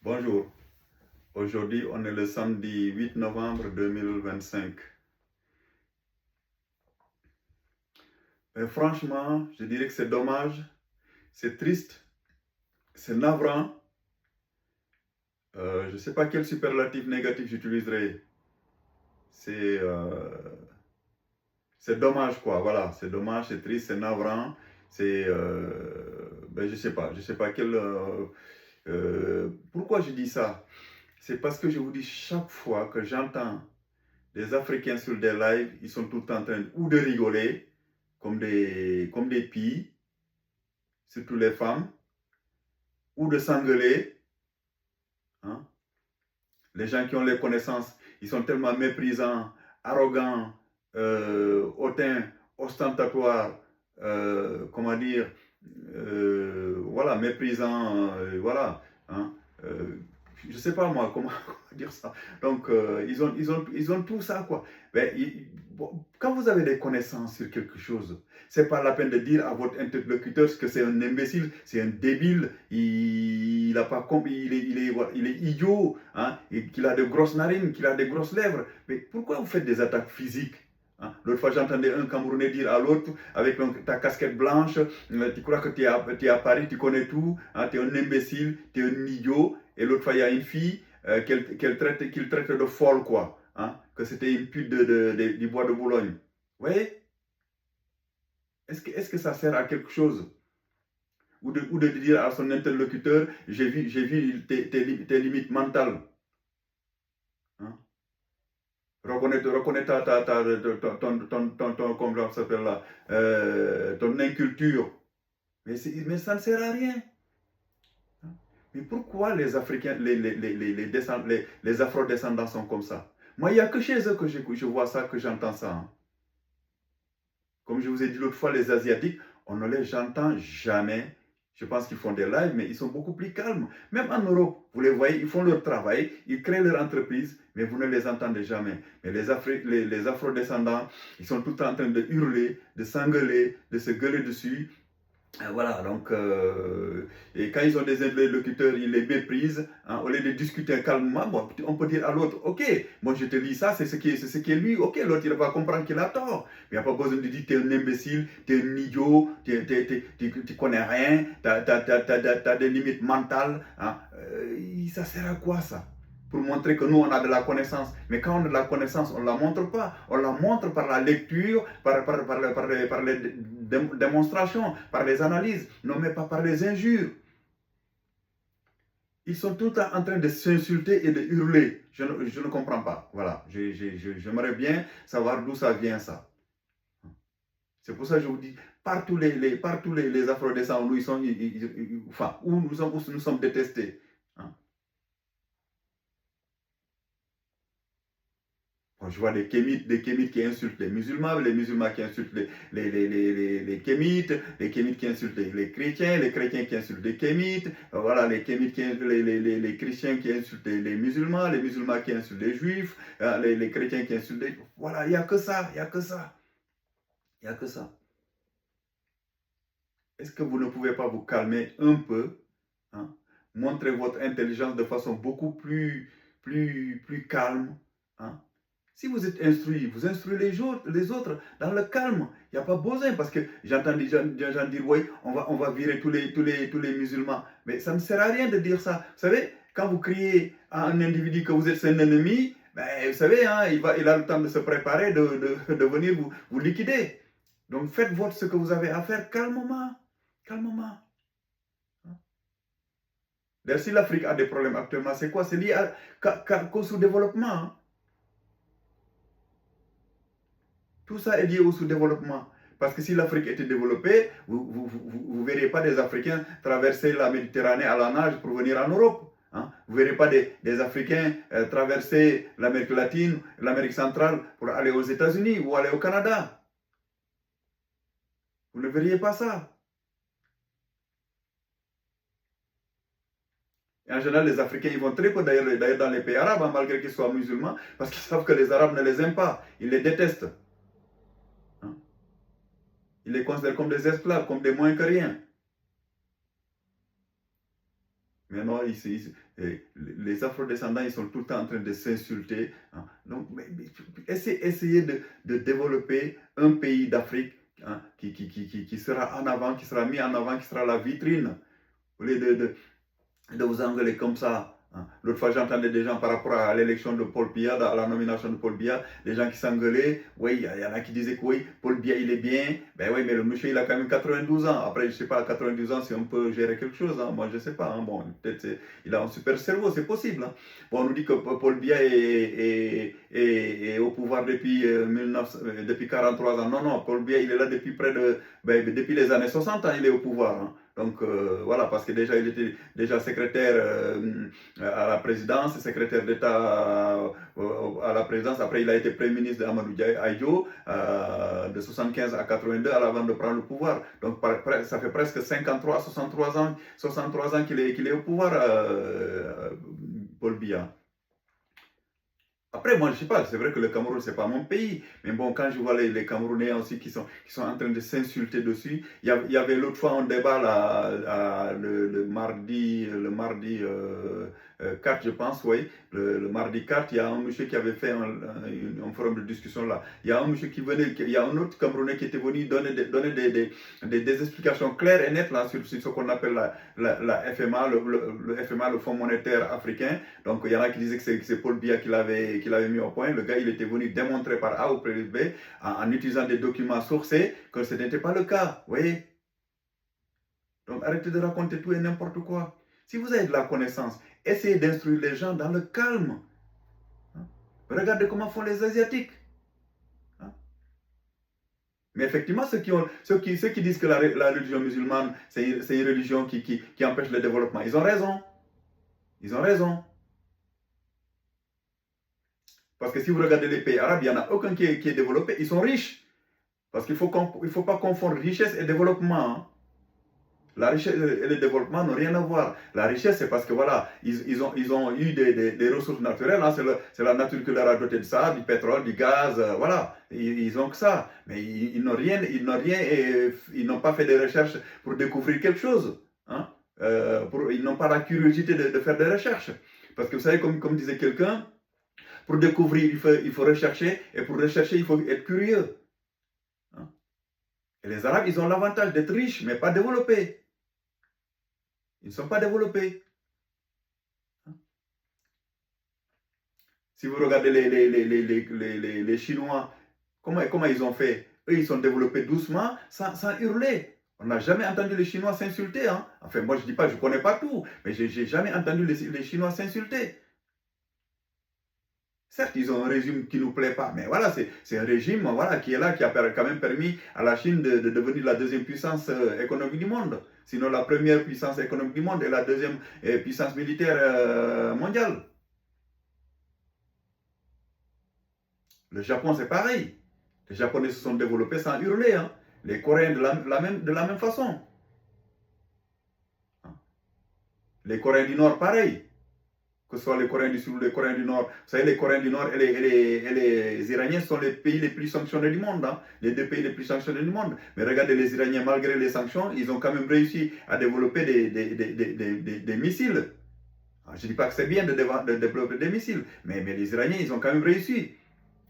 Bonjour, aujourd'hui on est le samedi 8 novembre 2025. Mais franchement, je dirais que c'est dommage, c'est triste, c'est navrant. Je ne sais pas quel superlatif négatif j'utiliserai. C'est c'est dommage quoi, voilà, c'est dommage, c'est triste, c'est navrant. C'est, je sais pas quel. Pourquoi je dis ça? C'est parce que je vous dis chaque fois que j'entends des Africains sur des lives, ils sont tout le temps en train ou de rigoler, comme des pies, surtout les femmes, ou de s'engueuler. Hein. Les gens qui ont les connaissances, ils sont tellement méprisants, arrogants, hautains, ostentatoires, comment dire, voilà, méprisants, voilà. Hein, euh, je ne sais pas moi comment, comment dire ça. Donc, ils ont tout ça, quoi. Mais, bon, quand vous avez des connaissances sur quelque chose, c'est pas la peine de dire à votre interlocuteur que c'est un imbécile, c'est un débile, il a pas compris, il est idiot, hein, et qu'il a de grosses narines, qu'il a de grosses lèvres. Mais pourquoi vous faites des attaques physiques? Hein? L'autre fois, j'entendais un Camerounais dire à l'autre, avec ta casquette blanche, tu crois que tu es à Paris, tu connais tout, hein, tu es un imbécile, tu es un idiot. Et l'autre fois, il y a une fille qu'il traite de folle, quoi. Hein, que c'était une pute du bois de Boulogne. Vous voyez? Est-ce que ça sert à quelque chose? Ou de dire à son interlocuteur, j'ai vu tes limites mentales. Hein? Reconnais comment ça s'appelle là, ton inculture. Mais ça ne sert à rien. Hein? Mais pourquoi les Africains, les Afro-descendants sont comme ça? Moi, il n'y a que chez eux que je vois ça, que j'entends ça. Hein. Comme je vous ai dit l'autre fois, les Asiatiques, on ne les entend jamais. Je pense qu'ils font des lives, mais ils sont beaucoup plus calmes. Même en Europe, vous les voyez, ils font leur travail, ils créent leur entreprise, mais vous ne les entendez jamais. Mais les Afro-descendants, ils sont tout le temps en train de hurler, de s'engueuler, de se gueuler dessus. Voilà, donc, et quand ils ont des interlocuteurs, ils les méprisent. Hein, au lieu de discuter calmement, bon, on peut dire à l'autre, ok, moi je te dis ça, c'est ce qui est lui, ok, l'autre il va comprendre qu'il a tort. Mais il n'y a pas besoin de dire, t'es un imbécile, t'es un idiot, tu connais rien, t'as des limites mentales. Hein, ça sert à quoi ça? Pour montrer que nous, on a de la connaissance. Mais quand on a de la connaissance, on ne la montre pas. On la montre par la lecture, par les démonstrations, par les analyses, non mais pas par les injures. Ils sont tout le temps en train de s'insulter et de hurler. Je ne comprends pas. Voilà. J'aimerais bien savoir d'où ça vient ça. C'est pour ça que je vous dis, partout les Afro-descendants où où nous sommes détestés. Hein. Bon, je vois des kémites qui insultent les musulmans qui insultent les kémites qui insultent les chrétiens qui insultent les kémites, voilà, les kémites les chrétiens qui insultent les musulmans qui insultent les juifs, les chrétiens qui insultent les... Voilà, il n'y a que ça, il n'y a que ça, il n'y a que ça. Est-ce que vous ne pouvez pas vous calmer un peu, hein? Montrer votre intelligence de façon beaucoup plus calme, hein? Si vous êtes instruit, vous instruisez les autres dans le calme. Il n'y a pas besoin parce que j'entends des gens dire oui, on va virer tous les musulmans. Mais ça ne sert à rien de dire ça. Vous savez, quand vous criez à un individu que vous êtes un ennemi, ben, vous savez, hein, il a le temps de se préparer, de venir vous liquider. Donc faites ce que vous avez à faire calmement. Calmement. D'ailleurs, si l'Afrique a des problèmes actuellement, c'est quoi? C'est lié qu'au sous-développement. Hein. Tout ça est lié au sous-développement. Parce que si l'Afrique était développée, vous ne verriez pas des Africains traverser la Méditerranée à la nage pour venir en Europe. Hein? Vous ne verrez pas des Africains traverser l'Amérique latine, l'Amérique centrale pour aller aux États-Unis ou aller au Canada. Vous ne verriez pas ça. Et en général, les Africains, ils vont très peu d'ailleurs dans les pays arabes, hein, malgré qu'ils soient musulmans, parce qu'ils savent que les Arabes ne les aiment pas. Ils les détestent. Hein? Ils les considèrent comme des esclaves, comme des moins que rien. Mais non, les afrodescendants, ils sont tout le temps en train de s'insulter. Hein. Donc, essayez de développer un pays d'Afrique, hein, qui sera en avant, qui sera mis en avant, qui sera la vitrine. Au lieu de vous engueuler comme ça. Hein. L'autre fois, j'entendais des gens par rapport à l'élection de Paul Biya, à la nomination de Paul Biya, des gens qui s'engueulaient. Oui, il y en a qui disaient que oui, Paul Biya, il est bien. Ben oui, mais le monsieur, il a quand même 92 ans. Après, je ne sais pas, à 92 ans, si on peut gérer quelque chose. Hein. Moi, je ne sais pas. Hein. Bon, peut-être il a un super cerveau, c'est possible. Hein. Bon, on nous dit que Paul Biya est au pouvoir depuis, 43 ans. Non, non, Paul Biya, il est là depuis depuis les années 60 ans, il est au pouvoir. Hein. Donc voilà, parce que déjà il était déjà secrétaire à la présidence, secrétaire d'État à la présidence. Après, il a été Premier ministre d'Amadou Ahidjo de 75 à 82 avant de prendre le pouvoir. Donc ça fait presque 53, 63 ans qu'il est au pouvoir, Paul Biya. Après, moi, je ne sais pas, c'est vrai que le Cameroun, ce n'est pas mon pays. Mais bon, quand je vois les Camerounais aussi qui sont en train de s'insulter dessus, il y avait l'autre fois un débat là, le mardi 4, je pense, oui. Le mardi 4, il y a un monsieur qui avait fait un forum de discussion là. Il y a un monsieur qui venait, il y a un autre Camerounais qui était venu donner des explications claires et nettes là, sur ce qu'on appelle la FMA, le FMA, le Fonds monétaire africain. Donc, il y en a qui disaient que c'est Paul Biya qui l'avait mis au point. Le gars, il était venu démontrer par A ou par B, en utilisant des documents sourcés, que ce n'était pas le cas. Vous voyez? Donc, arrêtez de raconter tout et n'importe quoi. Si vous avez de la connaissance, essayez d'instruire les gens dans le calme. Hein? Regardez comment font les Asiatiques. Hein? Mais effectivement, ceux qui disent que la religion musulmane, c'est une religion qui empêche le développement, ils ont raison. Ils ont raison. Parce que si vous regardez les pays arabes, il n'y en a aucun qui est développé. Ils sont riches. Parce qu'il ne faut pas confondre richesse et développement. Hein. La richesse et le développement n'ont rien à voir. La richesse, c'est parce que voilà, ils ont eu des ressources naturelles. Hein. C'est la nature qui leur a doté de ça, du pétrole, du gaz, voilà. Ils ont que ça. Mais ils n'ont pas fait de recherches pour découvrir quelque chose. Hein. Ils n'ont pas la curiosité de faire des recherches. Parce que vous savez, comme disait quelqu'un, pour découvrir, il faut rechercher. Et pour rechercher, il faut être curieux. Hein. Et les Arabes, ils ont l'avantage d'être riches, mais pas développés. Ils ne sont pas développés. Si vous regardez les Chinois, comment ils ont fait? Eux, ils sont développés doucement, sans hurler. On n'a jamais entendu les Chinois s'insulter. Hein? Enfin, moi, je ne dis pas, je ne connais pas tout, mais je n'ai jamais entendu les Chinois s'insulter. Certes, ils ont un régime qui ne nous plaît pas, mais voilà, c'est un régime voilà, qui est là, qui a quand même permis à la Chine de devenir la deuxième puissance économique du monde. Sinon, la première puissance économique du monde et la deuxième puissance militaire mondiale. Le Japon, c'est pareil. Les Japonais se sont développés sans hurler. Hein. Les Coréens de la même façon. Les Coréens du Nord, pareil. Que ce soit les Coréens du Sud ou les Coréens du Nord. Vous savez, les Coréens du Nord et les Iraniens sont les pays les plus sanctionnés du monde. Hein. Les deux pays les plus sanctionnés du monde. Mais regardez, les Iraniens, malgré les sanctions, ils ont quand même réussi à développer des missiles. Alors, je ne dis pas que c'est bien de développer des missiles, mais les Iraniens, ils ont quand même réussi.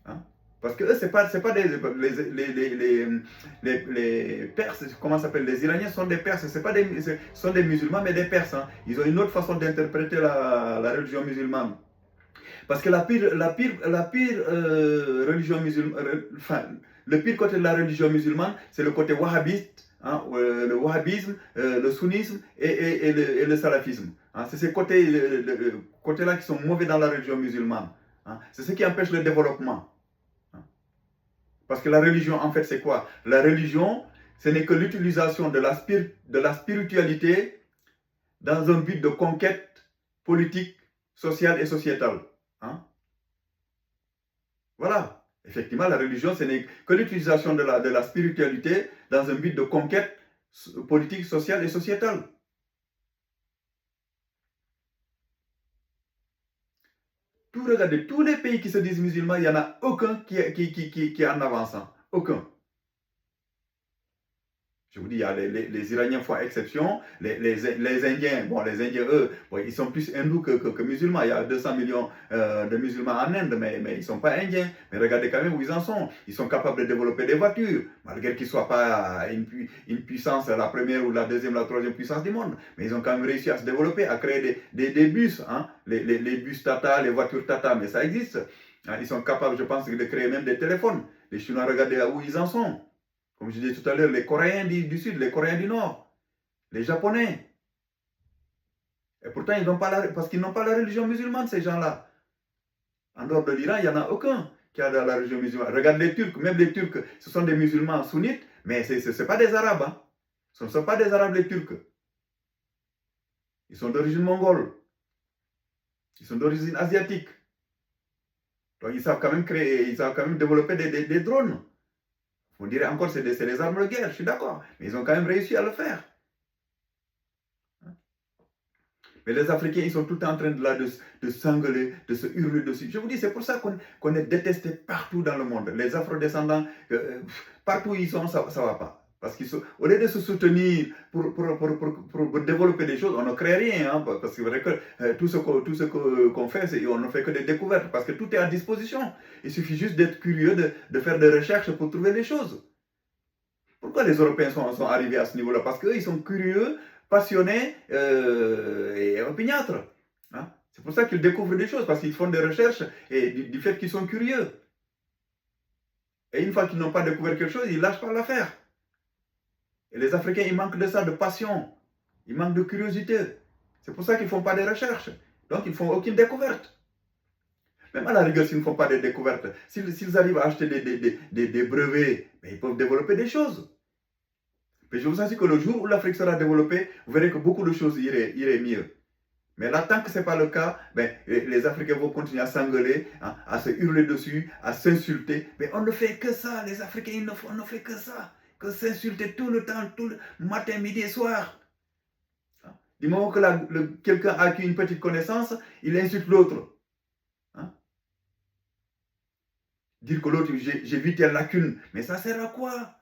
Hein. Parce que eux, c'est pas les Perses, comment ça s'appelle? Les Iraniens sont des Perses, sont des musulmans, mais des Perses. Hein. Ils ont une autre façon d'interpréter la religion musulmane. Parce que la pire religion musulmane, enfin, le pire côté de la religion musulmane, c'est le côté wahhabiste, hein, le wahhabisme, le sunnisme et le salafisme. Hein. C'est ces côtés-là qui sont mauvais dans la religion musulmane. Hein. C'est ce qui empêche le développement. Parce que la religion, en fait, c'est quoi? La religion, ce n'est que l'utilisation de la spiritualité dans un but de conquête politique, sociale et sociétale. Hein? Voilà. Effectivement, la religion, ce n'est que l'utilisation de la spiritualité dans un but de conquête politique, sociale et sociétale. Regardez, tous les pays qui se disent musulmans, il n'y en a aucun qui est en avance. Hein. Aucun. Je vous dis, il y a les Iraniens font exception, les Indiens, bon, les Indiens, eux, bon, ils sont plus hindous que musulmans. Il y a 200 millions de musulmans en Inde, mais ils ne sont pas indiens. Mais regardez quand même où ils en sont. Ils sont capables de développer des voitures, malgré qu'ils ne soient pas une puissance, la première ou la deuxième, la troisième puissance du monde. Mais ils ont quand même réussi à se développer, à créer des bus, hein, les bus Tata, les voitures Tata, mais ça existe. Hein, ils sont capables, je pense, de créer même des téléphones. Les Chinois, regardez où ils en sont. Comme je disais tout à l'heure, les Coréens du Sud, les Coréens du Nord, les Japonais. Et pourtant, ils n'ont pas parce qu'ils n'ont pas la religion musulmane, ces gens-là. En dehors de l'Iran, il n'y en a aucun qui a la religion musulmane. Regarde les Turcs, même les Turcs, ce sont des musulmans sunnites, mais ce ne sont pas des Arabes. Hein. Ce ne sont pas des Arabes, les Turcs. Ils sont d'origine mongole. Ils sont d'origine asiatique. Donc, ils savent quand même créer, ils savent quand même développer des drones. On dirait encore que c'est des armes de guerre, je suis d'accord. Mais ils ont quand même réussi à le faire. Mais les Africains, ils sont tout le temps en train de s'engueuler, de se hurler dessus. Je vous dis, c'est pour ça qu'on est détesté partout dans le monde. Les Afro-descendants, partout où ils sont, ça ne va pas. Parce qu'au lieu de se soutenir pour développer des choses, on ne crée rien. Hein, parce que c'est vrai que tout ce qu'on fait, on ne fait que des découvertes. Parce que tout est à disposition. Il suffit juste d'être curieux, de faire des recherches pour trouver les choses. Pourquoi les Européens sont arrivés à ce niveau-là? Parce qu'eux, ils sont curieux, passionnés et opiniâtres. Hein? C'est pour ça qu'ils découvrent des choses, parce qu'ils font des recherches et du fait qu'ils sont curieux. Et une fois qu'ils n'ont pas découvert quelque chose, ils ne lâchent pas l'affaire. Et les Africains, ils manquent de ça, de passion. Ils manquent de curiosité. C'est pour ça qu'ils ne font pas des recherches. Donc, ils ne font aucune découverte. Même à la rigueur, s'ils ne font pas des découvertes, s'ils arrivent à acheter des brevets, mais ils peuvent développer des choses. Mais je vous assure que le jour où l'Afrique sera développée, vous verrez que beaucoup de choses iraient mieux. Mais là, tant que ce n'est pas le cas, ben, les Africains vont continuer à s'engueuler, hein, à se hurler dessus, à s'insulter. Mais on ne fait que ça, les Africains, on ne fait que ça. Que s'insulter tout le temps, tout le matin, midi et soir. Du moment que quelqu'un a acquis une petite connaissance, il insulte l'autre. Hein? Dire que l'autre, j'ai vu telle lacune, mais ça sert à quoi?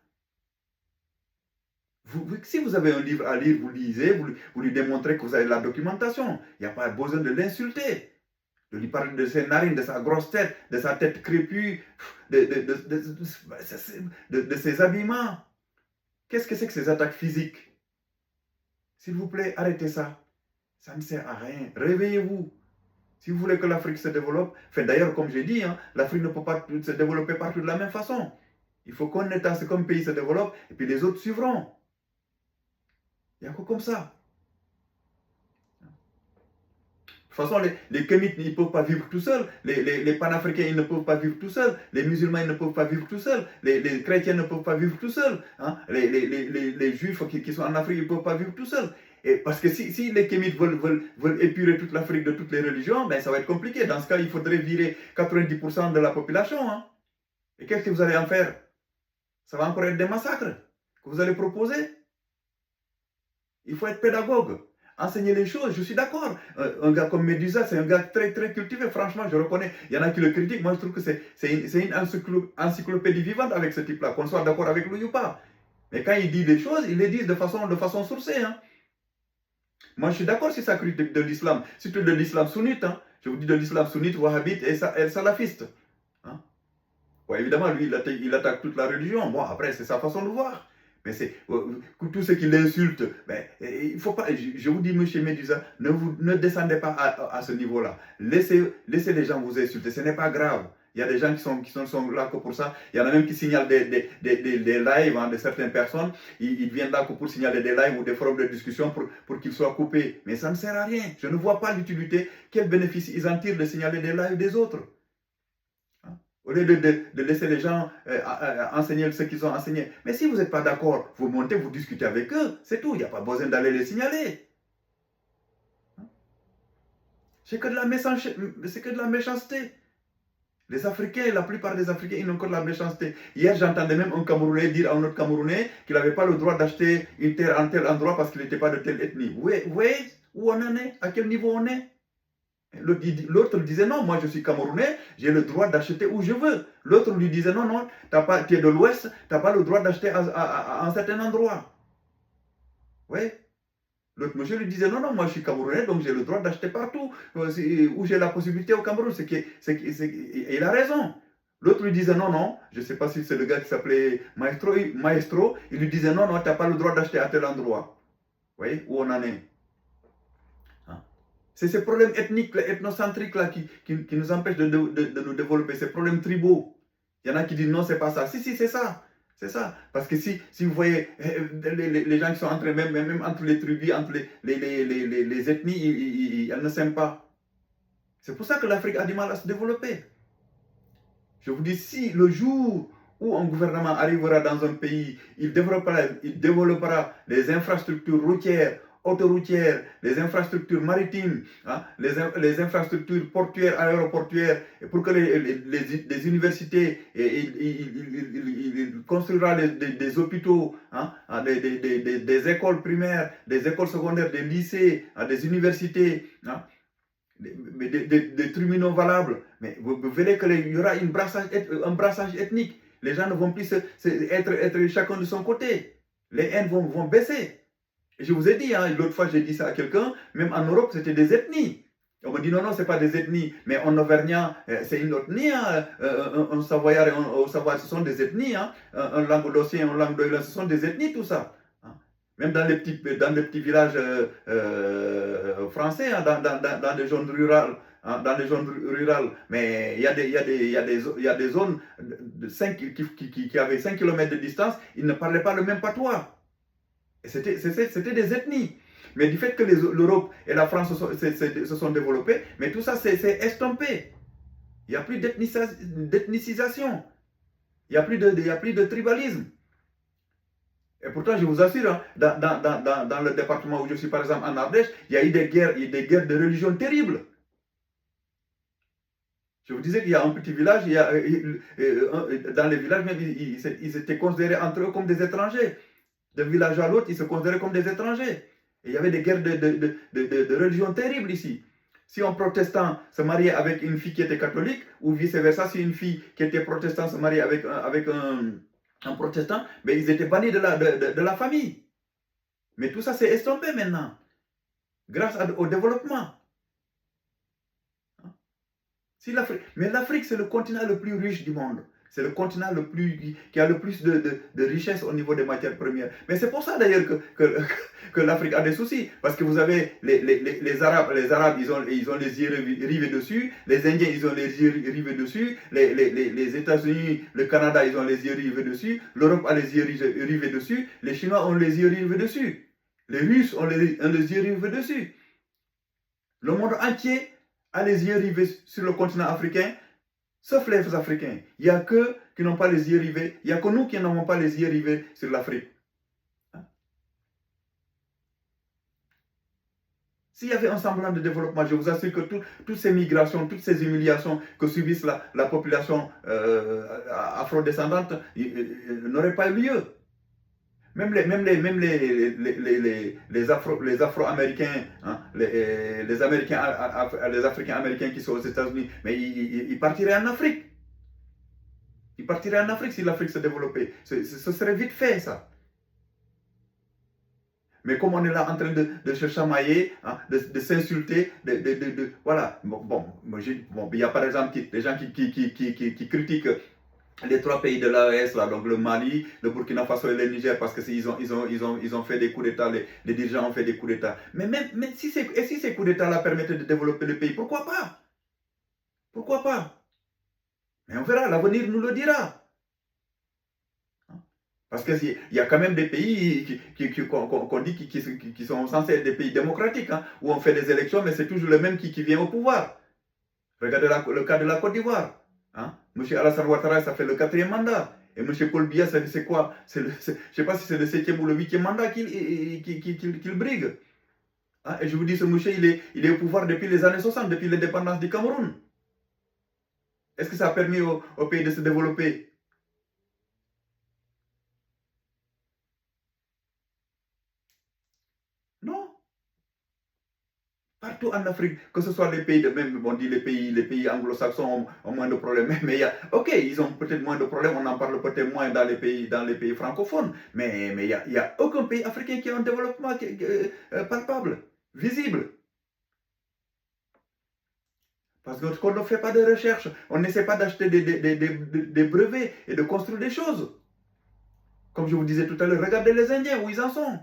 Si vous avez un livre à lire, vous lisez, vous lui démontrez que vous avez la documentation. Il n'y a pas besoin de l'insulter. De lui parler de ses narines, de sa grosse tête, de sa tête crépue, de ses habillements. Qu'est-ce que c'est que ces attaques physiques? S'il vous plaît, arrêtez ça. Ça ne sert à rien. Réveillez-vous. Si vous voulez que l'Afrique se développe, d'ailleurs, comme j'ai dit, hein, l'Afrique ne peut pas se développer partout de la même façon. Il faut qu'un État, comme pays se développe, et puis les autres suivront. Il n'y a que comme ça. De toute façon, les Kémites, ils ne peuvent pas vivre tout seuls. Les panafricains, ils ne peuvent pas vivre tout seuls. Les musulmans, ils ne peuvent pas vivre tout seuls. Les chrétiens ne peuvent pas vivre tout seuls. Hein? Les juifs qui sont en Afrique, ils ne peuvent pas vivre tout seuls. Et parce que si les Kémites veulent épurer toute l'Afrique de toutes les religions, ben ça va être compliqué. Dans ce cas, il faudrait virer 90% de la population. Hein? Et qu'est-ce que vous allez en faire? Ça va encore être des massacres que vous allez proposer. Il faut être pédagogue. Enseigner les choses, je suis d'accord. Un gars comme Medusa, c'est un gars très très cultivé, franchement, je reconnais. Il y en a qui le critiquent, moi je trouve que c'est une encyclopédie vivante avec ce type-là, qu'on soit d'accord avec lui ou pas. Mais quand il dit des choses, il les dit de façon sourcée. Hein. Moi je suis d'accord sur sa critique de l'islam, surtout de l'islam sunnite. Hein. Je vous dis de l'islam sunnite, wahhabite et salafiste. Hein. Ouais, évidemment, lui, il attaque toute la religion. Bon, après, c'est sa façon de voir. Mais c'est tous ceux qui l'insultent, ben, il faut pas, je vous dis, monsieur Medusa, ne descendez pas à ce niveau-là. Laissez les gens vous insulter, ce n'est pas grave. Il y a des gens qui sont là que pour ça. Il y en a même qui signalent des lives hein, de certaines personnes. Ils viennent là que pour signaler des lives ou des forums de discussion pour qu'ils soient coupés. Mais ça ne sert à rien. Je ne vois pas l'utilité. Quel bénéfice ils en tirent de signaler des lives des autres? Au lieu de laisser les gens enseigner ce qu'ils ont enseigné. Mais si vous n'êtes pas d'accord, vous montez, vous discutez avec eux, c'est tout. Il n'y a pas besoin d'aller les signaler. C'est que de la méchanceté. Les Africains, la plupart des Africains, ils n'ont que de la méchanceté. Hier, j'entendais même un Camerounais dire à un autre Camerounais qu'il n'avait pas le droit d'acheter une terre en tel endroit parce qu'il n'était pas de telle ethnie. Vous voyez où on en est? À quel niveau on est? L'autre disait non, moi je suis Camerounais, j'ai le droit d'acheter où je veux. L'autre lui disait non, tu es de l'Ouest, tu n'as pas le droit d'acheter à un certain endroit. Ouais. L'autre monsieur lui disait, non, non, moi je suis Camerounais, donc j'ai le droit d'acheter partout où j'ai la possibilité au Cameroun. Et il a raison. L'autre lui disait, non, non, je ne sais pas si c'est le gars qui s'appelait Maestro, il lui disait, non, non, tu n'as pas le droit d'acheter à tel endroit. Vous voyez où on en est. Hein? C'est ces problèmes ethniques, ethnocentriques là, qui nous empêchent de nous développer, ces problèmes tribaux. Il y en a qui disent, non, c'est pas ça. Si, si, c'est ça. C'est ça. Parce que si vous voyez les gens qui sont entre même entre les tribus, entre les ethnies, elles ne s'aiment pas. C'est pour ça que l'Afrique a du mal à se développer. Je vous dis, si le jour où un gouvernement arrivera dans un pays, il développera les infrastructures routières, autoroutières, les infrastructures maritimes, hein, les infrastructures portuaires, aéroportuaires, et pour que les universités, il construira des hôpitaux, hein, des écoles primaires, des écoles secondaires, des lycées, des universités, hein, des tribunaux valables. Mais vous verrez qu'il y aura un brassage ethnique. Les gens ne vont plus être chacun de son côté. Les haines vont baisser. Et je vous ai dit, hein, l'autre fois j'ai dit ça à quelqu'un, même en Europe c'était des ethnies. On me dit non, non, ce n'est pas des ethnies, mais en Auvergnat, c'est une ethnie, hein, un Savoyard et un Savoie, ce sont des ethnies, hein, un Languedocien, un Languedoc, ce sont des ethnies, tout ça. Hein. Même dans les petits villages français, hein, dans les zones rurales, hein, mais il y a des zones qui avaient 5 km de distance, ils ne parlaient pas le même patois. C'était des ethnies. Mais du fait que l'Europe et la France se sont développées, mais tout ça c'est estompé. Il n'y a plus d'ethnicisation. Il n'y a plus de tribalisme. Et pourtant, je vous assure, hein, dans le département où je suis, par exemple, en Ardèche, il y a eu des guerres de religion terribles. Je vous disais qu'il y a un petit village, dans les villages, même, ils étaient considérés entre eux comme des étrangers. D'un village à l'autre, ils se considéraient comme des étrangers. Et il y avait des guerres de religion terribles ici. Si un protestant se mariait avec une fille qui était catholique, ou vice-versa, si une fille qui était protestante se mariait avec un protestant, ben, ils étaient bannis de la famille. Mais tout ça s'est estompé maintenant, grâce au développement. Mais l'Afrique, c'est le continent le plus riche du monde. C'est le continent qui a le plus de richesse au niveau des matières premières. Mais c'est pour ça d'ailleurs que l'Afrique a des soucis. Parce que vous avez les Arabes, ils ont les yeux rivés dessus. Les Indiens, ils ont les yeux rivés dessus. Les États-Unis, le Canada, ils ont les yeux rivés dessus. L'Europe a les yeux rivés dessus. Les Chinois ont les yeux rivés dessus. Les Russes ont les yeux rivés dessus. Le monde entier a les yeux rivés sur le continent africain, sauf les Africains. Il n'y a qu'eux qui n'ont pas les yeux rivés. Il n'y a que nous qui n'avons pas les yeux rivés sur l'Afrique. Hein? S'il y avait un semblant de développement, je vous assure que toutes ces migrations, toutes ces humiliations que subissent la population afrodescendante n'auraient pas eu lieu. Même les Afro-Américains, hein, les Africains américains qui sont aux États-Unis, mais ils partiraient en Afrique. Ils partiraient en Afrique si l'Afrique se développait. Ce serait vite fait, ça. Mais comme on est là en train de se chamailler, hein, de s'insulter, voilà. Bon, il y a par exemple des gens qui critiquent les 3 pays de l'AES, donc le Mali, le Burkina Faso et le Niger, parce qu'ils ont fait des coups d'État, les dirigeants ont fait des coups d'État. Mais si ces coups d'État-là permettaient de développer le pays, pourquoi pas? Pourquoi pas? Mais on verra, l'avenir nous le dira. Parce qu'il y a quand même des pays qu'on dit qui sont censés être des pays démocratiques, hein, où on fait des élections, mais c'est toujours le même qui vient au pouvoir. Regardez le cas de la Côte d'Ivoire. Hein? M. Alassane Ouattara, ça fait le 4e mandat. Et M. Paul Biya, c'est quoi? Je ne sais pas si c'est le 7e ou le 8e mandat qu'il brigue. Hein? Et je vous dis, ce monsieur, il est au pouvoir depuis les années 60, depuis l'indépendance du Cameroun. Est-ce que ça a permis au pays de se développer? Non. Partout en Afrique, que ce soit les pays de même, on dit les pays anglo-saxons ont moins de problèmes, mais il y a, ok, ils ont peut-être moins de problèmes, on en parle peut-être moins dans les pays francophones, mais il y a aucun pays africain qui a un développement palpable, visible. Parce qu'on ne fait pas de recherche, on n'essaie pas d'acheter des brevets et de construire des choses. Comme je vous disais tout à l'heure, regardez les Indiens, où ils en sont.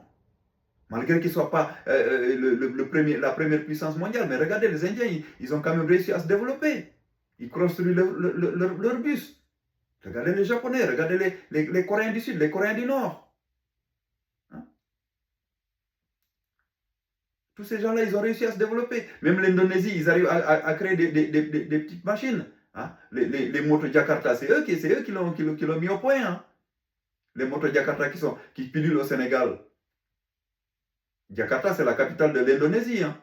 Malgré qu'ils ne soient pas la première puissance mondiale, mais regardez, les Indiens, ils ont quand même réussi à se développer. Ils construisent leur bus. Regardez les Japonais, regardez les Coréens du Sud, les Coréens du Nord. Hein? Tous ces gens-là, ils ont réussi à se développer. Même l'Indonésie, ils arrivent à créer des petites machines. Hein? Les motos Jakarta, c'est eux qui l'ont mis au point. Hein? Les motos Jakarta qui pilulent au Sénégal. Jakarta, c'est la capitale de l'Indonésie. Hein?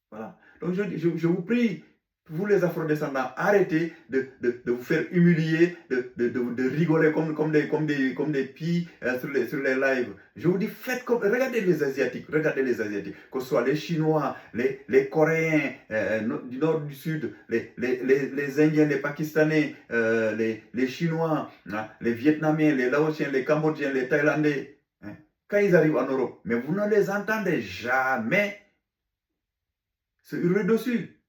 Voilà. Donc je vous prie, vous les afrodescendants, arrêtez de vous faire humilier, de rigoler comme des pies sur les lives. Je vous dis, faites comme. Regardez les Asiatiques, que ce soit les Chinois, les Coréens du Nord, du Sud, les Indiens, les Pakistanais, les Chinois, hein, les Vietnamiens, les Laotiens, les Cambodgiens, les Thaïlandais. Hein, quand ils arrivent en Europe, mais vous ne les entendez jamais se hurler dessus.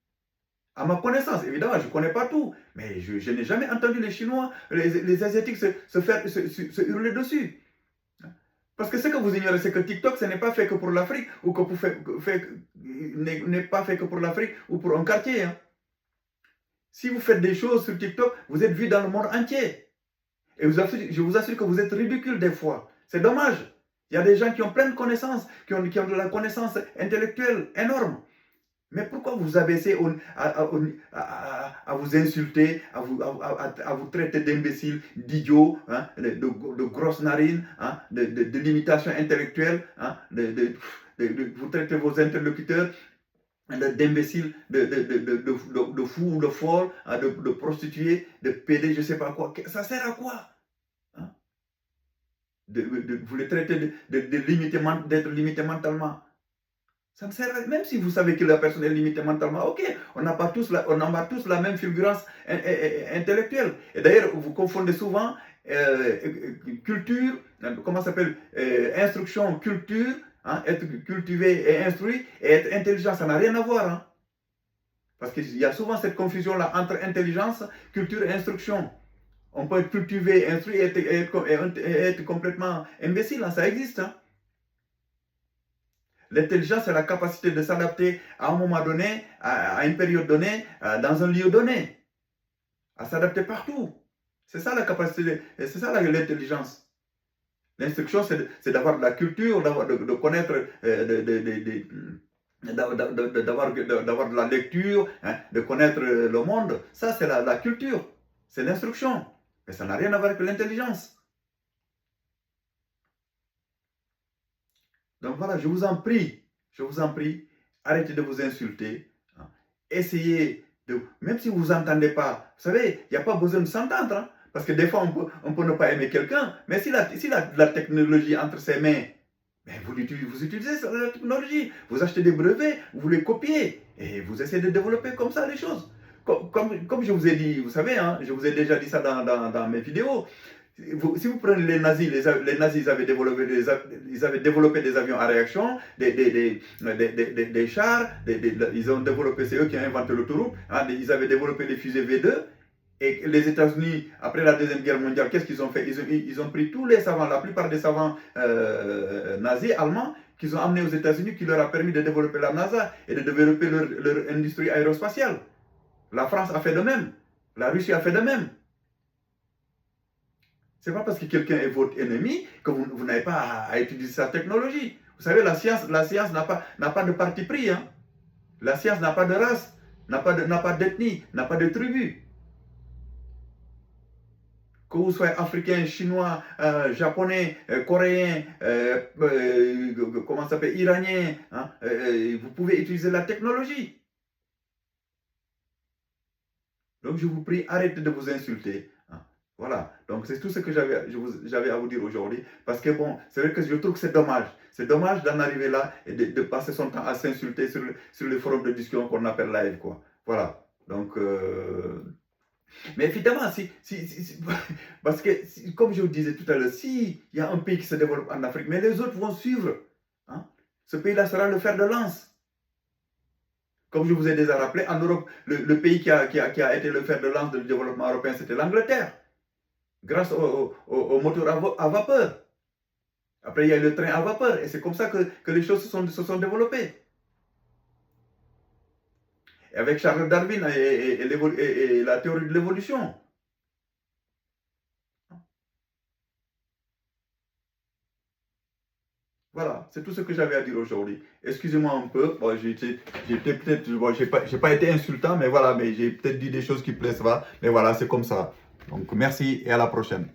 À ma connaissance, évidemment, je ne connais pas tout, mais je n'ai jamais entendu les Chinois, les Asiatiques se hurler dessus. Parce que ce que vous ignorez, c'est que TikTok, ce n'est pas fait que pour l'Afrique, ou que n'est pas fait que pour l'Afrique ou pour un quartier. Hein. Si vous faites des choses sur TikTok, vous êtes vu dans le monde entier. Et je vous assure que vous êtes ridicule des fois. C'est dommage. Il y a des gens qui ont plein de connaisses, qui ont de la connaissance intellectuelle énorme. Mais pourquoi vous abaissez à vous insulter, à vous traiter d'imbéciles, d'idiots, hein, de grosses narines, hein, de limitation intellectuelle, hein, vous traitez vos interlocuteurs d'imbéciles, de fous, de folles, hein, de prostituées, de pédés, je ne sais pas quoi. Ça sert à quoi? Hein? Vous les traitez d'être limités mentalement. Ça ne sert à rien. Même si vous savez que la personne est limitée mentalement, ok, on n'a pas tous la même fulgurance intellectuelle. Et d'ailleurs, vous confondez souvent culture, comment ça s'appelle, instruction, culture, hein, être cultivé et instruit, et être intelligent, ça n'a rien à voir. Hein. Parce qu'il y a souvent cette confusion-là entre intelligence, culture et instruction. On peut être cultivé, instruit et être complètement imbécile, hein, ça existe. Hein. L'intelligence, c'est la capacité de s'adapter à un moment donné, à une période donnée, dans un lieu donné. À s'adapter partout. C'est ça la capacité, c'est ça l'intelligence. L'instruction, c'est d'avoir de la culture, de connaître, d'avoir de la lecture, hein, de connaître le monde. Ça, c'est la culture. C'est l'instruction. Mais ça n'a rien à voir avec l'intelligence. Donc voilà, je vous en prie, arrêtez de vous insulter. Hein. Essayez de, même si vous n'entendez pas, vous savez, il n'y a pas besoin de s'entendre. Hein, parce que des fois, on peut ne pas aimer quelqu'un, mais si la technologie entre ses mains, ben vous utilisez la technologie, vous achetez des brevets, vous les copiez, et vous essayez de développer comme ça les choses. Comme je vous ai dit, vous savez, hein, je vous ai déjà dit ça dans mes vidéos. Si vous prenez les nazis, ils avaient développé des avions à réaction, des chars, ils ont développé, c'est eux qui ont inventé l'autoroute, hein, ils avaient développé des fusées V2, et les États-Unis, après la Deuxième Guerre mondiale, qu'est-ce qu'ils ont fait? Ils ont pris tous les savants, la plupart des savants nazis, allemands, qu'ils ont amenés aux États-Unis, qui leur a permis de développer la NASA et de développer leur industrie aérospatiale. La France a fait de même, la Russie a fait de même. Ce n'est pas parce que quelqu'un est votre ennemi que vous n'avez pas à utiliser sa technologie. Vous savez, la science n'a pas de parti pris. Hein. La science n'a pas de race, n'a pas d'ethnie, n'a pas de tribu. Que vous soyez africain, chinois, japonais, coréen, comment ça s'appelle, iranien, hein, vous pouvez utiliser la technologie. Donc je vous prie, arrêtez de vous insulter. Hein. Voilà, donc c'est tout ce que j'avais à vous dire aujourd'hui. Parce que bon, c'est vrai que je trouve que c'est dommage. C'est dommage d'en arriver là et de passer son temps à s'insulter sur les forums de discussion qu'on appelle live, quoi. Voilà. Donc, mais évidemment, parce que, comme je vous disais tout à l'heure, s'il y a un pays qui se développe en Afrique, mais les autres vont suivre. Hein? Ce pays-là sera le fer de lance. Comme je vous ai déjà rappelé, en Europe, le pays qui a été le fer de lance du développement européen, c'était l'Angleterre, grâce au moteur à vapeur. Après, il y a le train à vapeur, et c'est comme ça que les choses se sont développées. Et avec Charles Darwin et la théorie de l'évolution. Voilà, c'est tout ce que j'avais à dire aujourd'hui. Excusez-moi un peu, bon, j'ai pas été insultant, mais voilà, mais j'ai peut-être dit des choses qui plaisent pas, mais voilà, c'est comme ça. Donc, merci et à la prochaine.